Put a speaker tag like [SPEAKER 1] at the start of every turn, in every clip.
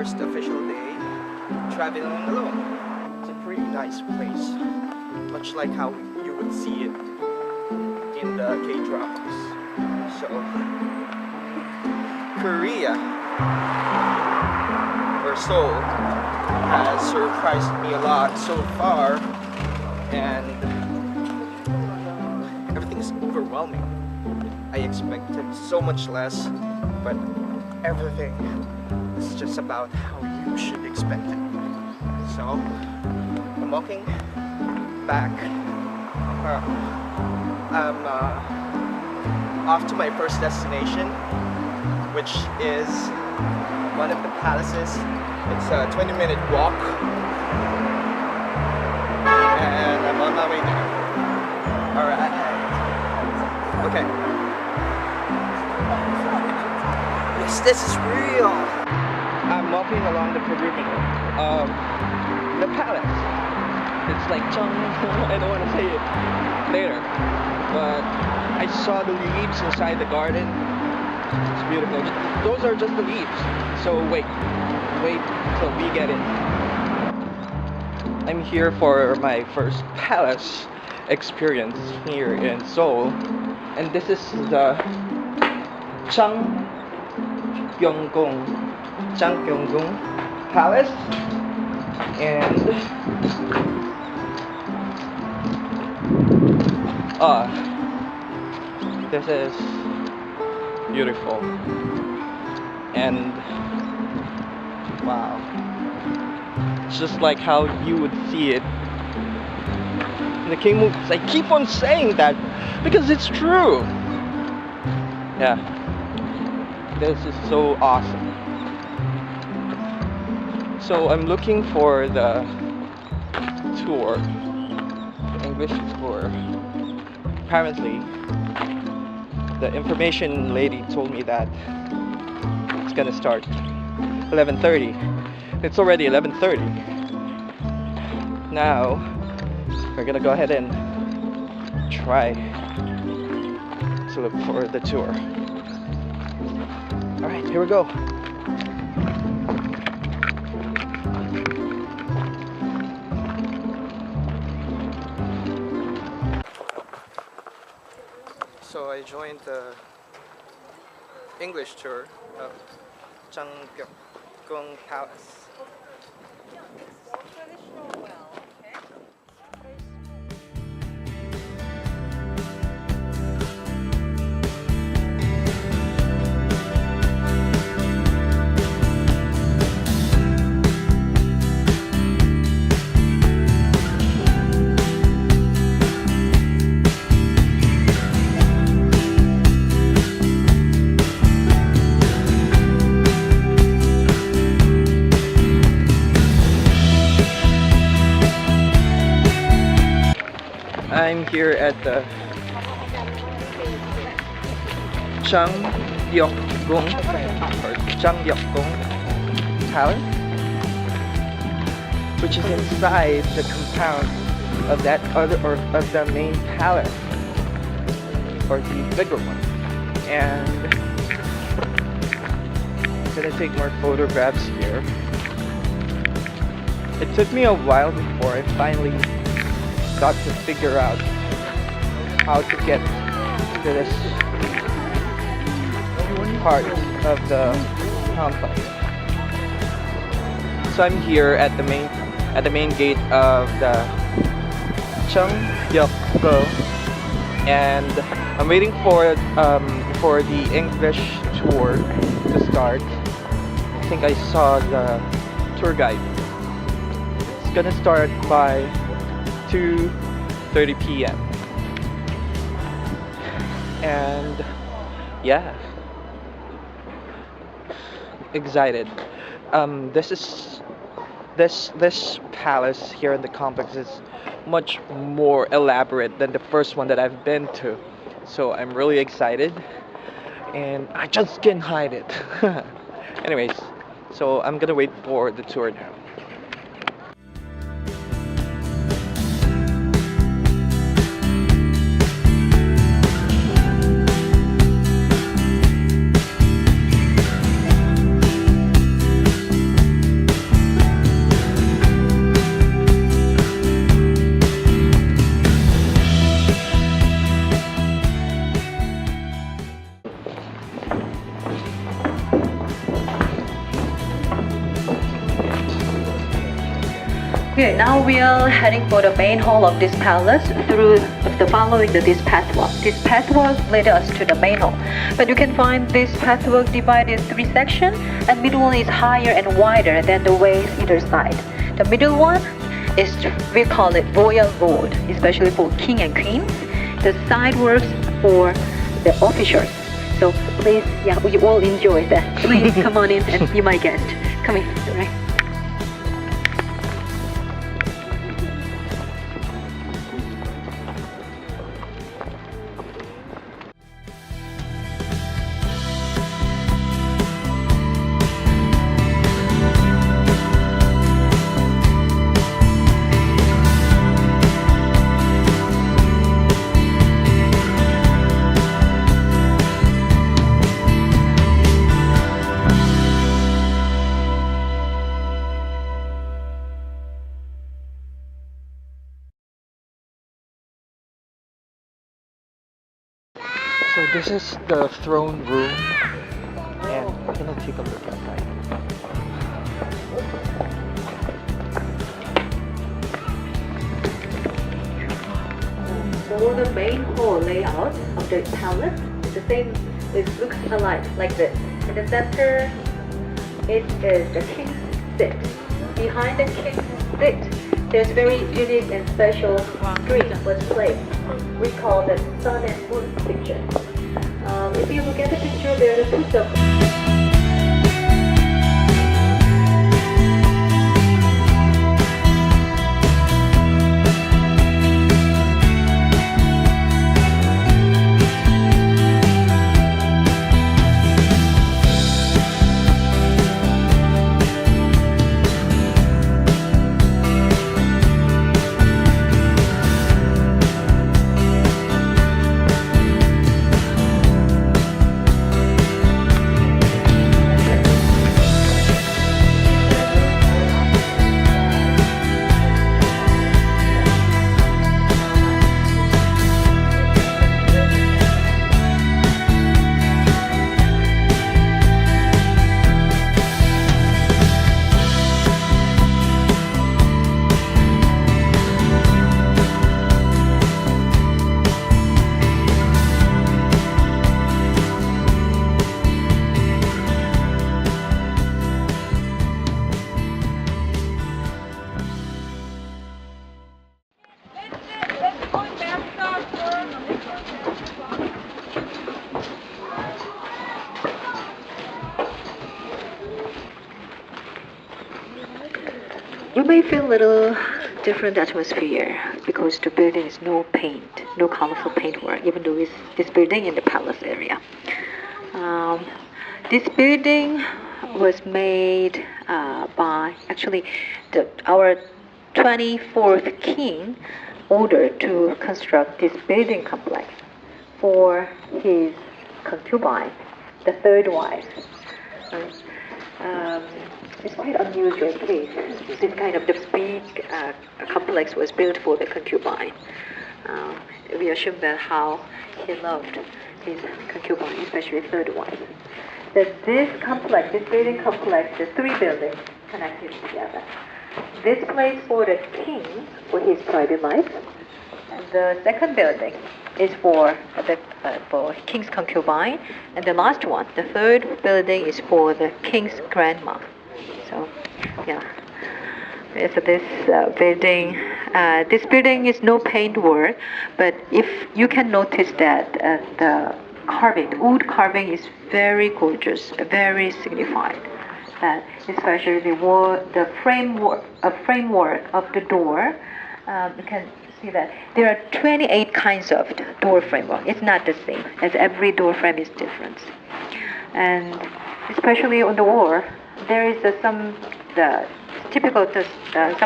[SPEAKER 1] first official day traveling alone. It's a pretty nice place, much like how you would see it in the K-dramas. So, Korea, or Seoul, has surprised me a lot so far, and everything is overwhelming. I expected so much less, but everything is just about how you should expect it. So, I'm walking back. I'm off to my first destination, which is one of the palaces. It's a 20-minute walk, and I'm on my way there. Alright. Okay. Yes, this is real. I'm walking along the perimeter of the palace. It's like I don't want to say it later, but I saw the leaves inside the garden. It's beautiful. Those are just the leaves. So wait till we get in. I'm here for my first palace experience here in Seoul, and this is the Changgyeong Palace, and this is beautiful, and wow, it's just like how you would see it in the King movies. I keep on saying that because it's true. Yeah, this is so awesome. So I'm looking for the tour, the English tour. Apparently, the information lady told me that it's gonna start 11:30. It's already 11:30. Now we're gonna go ahead and try to look for the tour. Alright, here we go. So I joined the English tour of Changgyeong Palace. I'm here at the Changgyeong Palace, which is inside the compound of that other, or of the main palace, or the bigger one. And I'm gonna take more photographs here. It took me a while before I finally got to figure out how to get to this part of the complex. So I'm here at the main gate of the Changgyeong, and I'm waiting for the English tour to start. I think I saw the tour guide. It's gonna start by 2:30 p.m. and yeah, excited. This palace here in the complex is much more elaborate than the first one that I've been to, so I'm really excited, and I just can't hide it. Anyways, so I'm gonna wait for the tour now.
[SPEAKER 2] Okay, now we are heading for the main hall of this palace through the following this pathwalk. This pathwalk led us to the main hall. But you can find this pathwalk divided three sections, and middle one is higher and wider than the ways either side. The middle one is, we call it royal road, especially for king and queen. The side works for the officials. So please, yeah, we all enjoy that. Please come on in and be my guest. Come in, right?
[SPEAKER 1] So this is the throne room, and we're gonna take a look at that.
[SPEAKER 2] So the main hall layout of the palace is the same. It looks alike like this. In the center, it is the king's seat. Behind the king's seat, there's very unique and special screen was placed. We call it sun and moon picture. If you look at the picture, there are two of you may feel a little different atmosphere because the building is no paint, no colorful paintwork, even though it's this building in the palace area. This building was made by actually our 24th king ordered to construct this building complex for his concubine, the third wife. It's quite unusual place. This kind of the big complex was built for the concubine. We assume that how he loved his concubine, especially third wife. That this complex, this building complex, the three buildings connected together. This place for the king for his private life. And the second building is for the for king's concubine, and the last one, the third building, is for the king's grandma. So, yeah. So this building, this building is no paint work, but if you can notice that the carving, the wood carving is very gorgeous, very signified. Especially the framework of the door, you can see that there are 28 kinds of door framework. It's not the same, as every door frame is different. And especially on the wall, there is some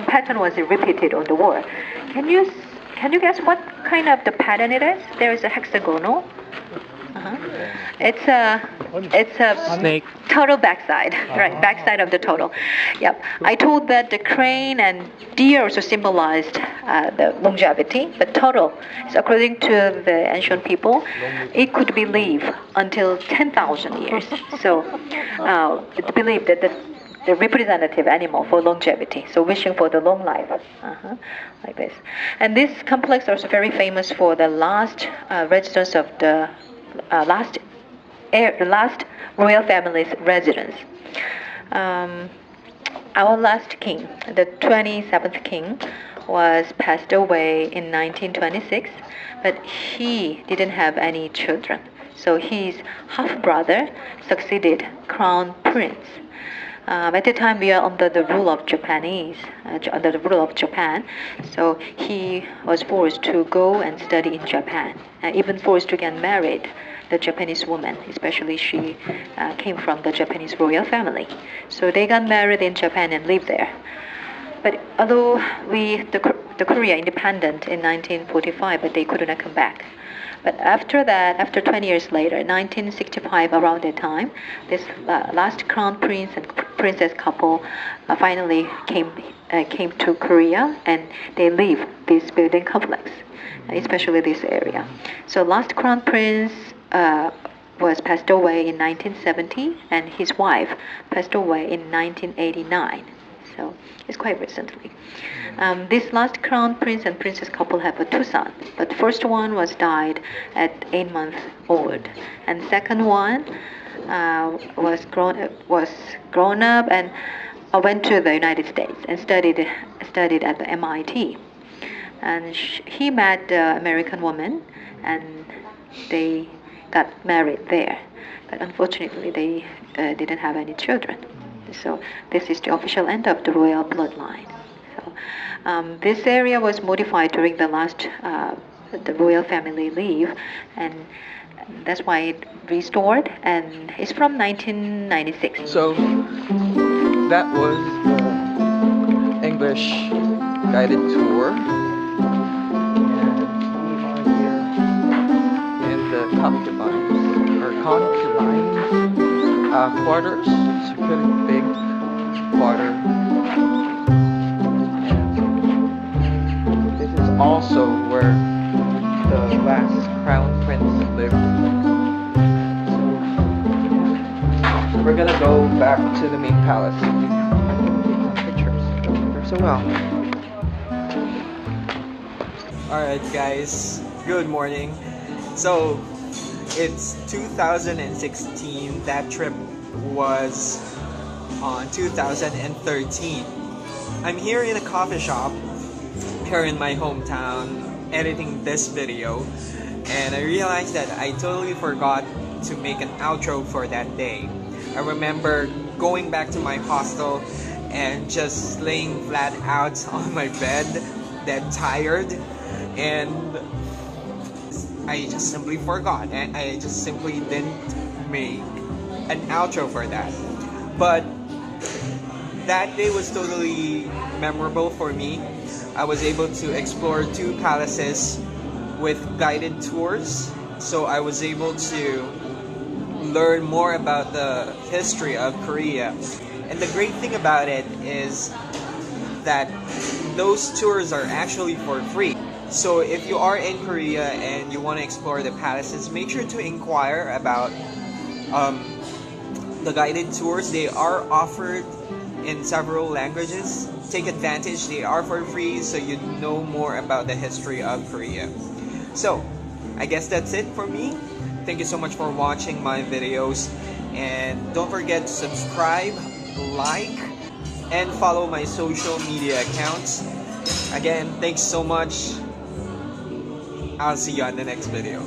[SPEAKER 2] pattern was repeated on the wall. Can you guess what kind of the pattern it is? There is a hexagonal. It's a
[SPEAKER 1] snake.
[SPEAKER 2] Total backside, right? Backside of the total. Yep. I told that the crane and deer also symbolized the longevity, but total is according to the ancient people, it could be lived until 10,000 years. So it's believed that the the representative animal for longevity. So wishing for the long life, like this. And this complex is also very famous for the last residence of the last royal family's residence. Our last king, the 27th king, was passed away in 1926, but he didn't have any children. So his half-brother succeeded crown prince. At the time, we are under the rule of under the rule of Japan. So he was forced to go and study in Japan, even forced to get married. The Japanese woman, especially she came from the Japanese royal family. So they got married in Japan and lived there. But although the Korea independent in 1945, but they could not come back. But after that, after 20 years later, 1965, around that time, this last crown prince and princess couple finally came to Korea, and they live this building complex, especially this area. So last crown prince was passed away in 1970, and his wife passed away in 1989. So it's quite recently. This last crown prince and princess couple have two sons, but the first one was died at 8 months old, and second one was grown up and went to the United States and studied at the MIT. And he met the American woman, and they got married there. But unfortunately, they didn't have any children. So this is the official end of the royal bloodline. So this area was modified during the last the royal family leave, and that's why it restored, and it's from 1996.
[SPEAKER 1] So that was the English guided tour, and we are here in the concubines quarters. It's a pretty big quarter. And this is also where the last crown prince lived. So we're gonna go back to the main palace. I can take some pictures. They're so well.
[SPEAKER 3] Alright guys, good morning. So it's 2016, that trip was on 2013. I'm here in a coffee shop here in my hometown editing this video, and I realized that I totally forgot to make an outro for that day. I remember going back to my hostel and just laying flat out on my bed, dead tired, and I just simply forgot, and I just simply didn't make an outro for that. But that day was totally memorable for me. I was able to explore 2 palaces with guided tours, so I was able to learn more about the history of Korea. And the great thing about it is that those tours are actually for free. So if you are in Korea and you want to explore the palaces, make sure to inquire about the guided tours. They are offered in several languages. Take advantage, they are for free, so you know more about the history of Korea. So I guess that's it for me. Thank you so much for watching my videos, and don't forget to subscribe, like, and follow my social media accounts. Again, thanks so much. I'll see you on the next video.